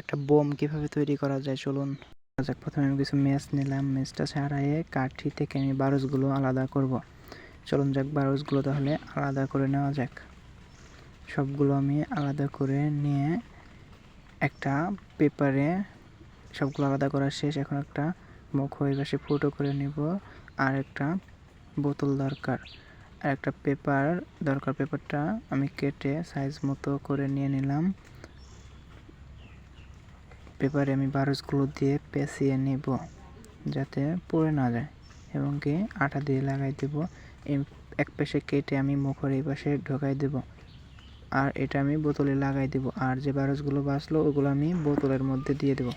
একটা বোম কিভাবে তৈরি করা যায় চলুন যাক। প্রথমে আমি কিছু ম্যাচ নিলাম, ম্যাচটা ছাড়াইয়ে কাঠি থেকে আমি বারুসগুলো আলাদা করব। চলুন যাক, বারুসগুলো তাহলে আলাদা করে নেওয়া যাক। সবগুলো আমি আলাদা করে নিয়ে একটা পেপারে সবগুলো আলাদা করা শেষ। এখন একটা মুখ হয়ে পাশে ফুটো করে নিব, আর একটা বোতল দরকার, আর একটা পেপার দরকার। পেপারটা আমি কেটে সাইজ মতো করে নিয়ে নিলাম। পেপারে আমি বারুসগুলো দিয়ে পেঁচিয়ে নিব যাতে পড়ে না যায়, এবং কি আঠা দিয়ে লাগাই দেব। এক পাশে কেটে আমি মুখের এই পাশে ঢোকাই দেব, আর এটা আমি বোতলে লাগাই দেব। আর যে বারুসগুলো বাঁচলো ওগুলো আমি বোতলের মধ্যে দিয়ে দেব।